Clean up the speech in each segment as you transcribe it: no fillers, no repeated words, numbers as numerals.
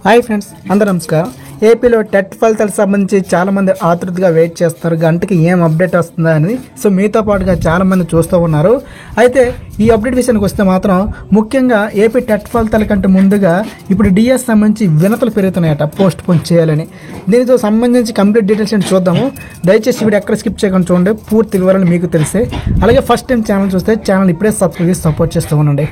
Hi friends, అందరూ నమస్కారం. ఏపీలో టెట్ ఫలితాలకు సంబంధించి చాలామంది ఆతృతగా వెయిట్ చేస్తారు, గంటకి ఏం అప్డేట్ వస్తుందా అని. సో మీతో పాటుగా చాలామంది చూస్తూ ఉన్నారు. అయితే ఈ అప్డేట్ విషయానికి వస్తే మాత్రం ముఖ్యంగా ఏపీ టెట్ ఫలితాల కంటే ముందుగా ఇప్పుడు డిఎస్ సంబంధించి వినతులు పెరుగుతున్నాయట, పోస్ట్ పోన్ చేయాలని. దీనితో సంబంధించి కంప్లీట్ డీటెయిల్స్ ఏంటి చూద్దాము. దయచేసి వీడియో ఎక్కడ స్కిప్ చేయకుండా చూడండి, పూర్తి వివరాలు మీకు తెలిసే. అలాగే ఫస్ట్ టైం ఛానల్ చూస్తే ఛానల్ ఇప్పుడే సబ్స్క్రైబ్ చేసి సపోర్ట్ చేస్తూ ఉండండి.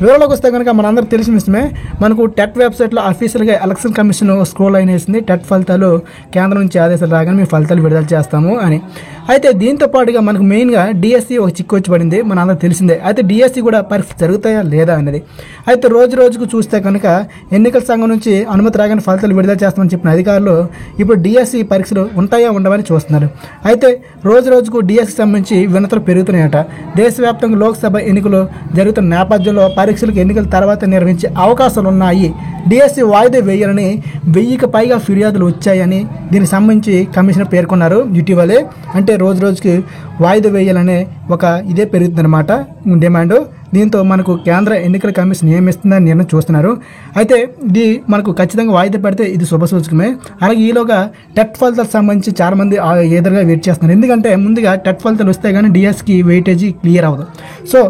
వివరాలకు వస్తే కనుక మనందరూ తెలిసిన విషయమే, మనకు టెట్ వెబ్సైట్లో అఫీషియల్గా ఎలక్షన్ కమిషన్ స్క్రోల్ అయినేసింది. టెట్ ఫలితాలు కేంద్రం నుంచి ఆదేశాలు రాగానే మేము ఫలితాలు విడుదల చేస్తాము అని. అయితే దీంతో పాటుగా మనకు మెయిన్గా డిఎస్సి ఒక చిక్కు వచ్చి పడింది, మనందరూ తెలిసిందే. అయితే డిఎస్సి కూడా పరీక్ష జరుగుతాయా లేదా అనేది. అయితే రోజు రోజుకు చూస్తే కనుక ఎన్నికల సంఘం నుంచి అనుమతి రాగానే ఫలితాలు విడుదల చేస్తామని చెప్పిన అధికారులు ఇప్పుడు డిఎస్సి పరీక్షలు ఉంటాయా ఉండవని చూస్తున్నారు. అయితే రోజు రోజుకు డిఎస్సి సంబంధించి వినతులు పెరుగుతున్నాయట. దేశవ్యాప్తంగా లోక్సభ ఎన్నికలు జరుగుతున్న నేపథ్యంలో పరీక్షలకు ఎన్నికల తర్వాత నిర్వహించే అవకాశాలు ఉన్నాయి. డిఎస్సి వాయిదా వేయాలని 1000కి పైగా ఫిర్యాదులు వచ్చాయని దీనికి సంబంధించి కమిషనర్ పేర్కొన్నారు ఇటీవలే. అంటే రోజు రోజుకి వాయిదా వేయాలనే ఒక ఇదే పెరుగుతుందన్నమాట డిమాండ్. దీంతో మనకు కేంద్ర ఎన్నికల కమిషన్ ఏమిస్తుందని నిర్ణయం చూస్తున్నారు. అయితే ఇది మనకు ఖచ్చితంగా వాయిదా పెడితే ఇది శుభసూచకమే. అలాగే ఈలోగా టెట్ ఫలితాలకు సంబంధించి చాలామంది ఎదురుగా వెయిట్ చేస్తున్నారు. ఎందుకంటే ముందుగా టెట్ ఫలితాలు వస్తే కానీ డిఎస్కి వెయిటేజీ క్లియర్ అవ్వదు. సో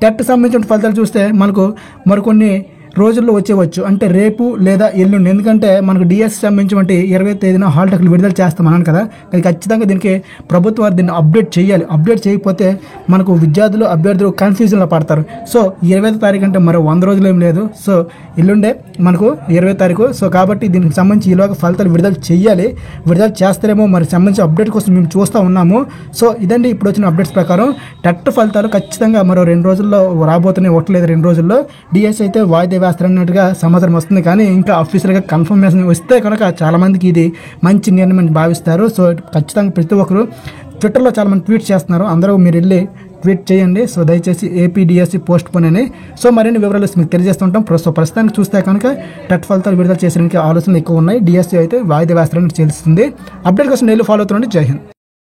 టెట్ సంబంధించిన ఫలితాలు చూస్తే మనకు మరికొన్ని రోజుల్లో వచ్చేవచ్చు, అంటే రేపు లేదా ఎల్లుండి. ఎందుకంటే మనకు డిఎస్ సంబంధించి 20వ తేదీన హాల్ టికెట్లు విడుదల చేస్తామన్నాను కదా, అది ఖచ్చితంగా దీనికి ప్రభుత్వం దీన్ని అప్డేట్ చేయాలి. అప్డేట్ చేయకపోతే మనకు విద్యార్థులు అభ్యర్థులు కన్ఫ్యూజన్లో పడతారు. సో 20వ తారీఖు అంటే మరో 100 రోజులు ఏం లేదు. సో ఎల్లుండే మనకు 20వ తారీఖు. సో కాబట్టి దీనికి సంబంధించి ఈలోగా ఫలితాలు విడుదల చేయాలి. విడుదల చేస్తారేమో మరి సంబంధించి అప్డేట్ కోసం మేము చూస్తూ ఉన్నాము. సో ఇదండి ఇప్పుడు వచ్చిన అప్డేట్స్ ప్రకారం టెట్ ఫలితాలు ఖచ్చితంగా మరో 2 రోజుల్లో రాబోతున్నాయి. 1 లేదా 2 రోజుల్లో డిఎస్ అయితే వాయిదా వేస్తారన్నట్టుగా సమాచారం వస్తుంది. కానీ ఇంకా అఫీషియల్గా కన్ఫర్మేషన్ వస్తే కనుక చాలామందికి ఇది మంచి నిర్ణయం భావిస్తారు. సో ఖచ్చితంగా ప్రతి ఒక్కరు ట్విట్టర్లో చాలామంది ట్వీట్ చేస్తున్నారు, అందరూ మీరు వెళ్ళి ట్వీట్ చేయండి. సో దయచేసి ఏపీ డిఎస్సి పోస్ట్ పోన్ అని. సో మరిన్ని వివరాలు మీకు తెలియజేస్తుంటాం. ప్రస్తుతానికి చూస్తే కనుక టెట్ ఫలితాలు విడుదల చేసడానికి ఆలోచనలు ఎక్కువ ఉన్నాయి. డిఎస్సి అయితే వాయిదా వేస్తారని తెలుస్తుంది. అప్డేట్ కోసం డైలీ ఫాలో అవుతుండండి. జై హింద్.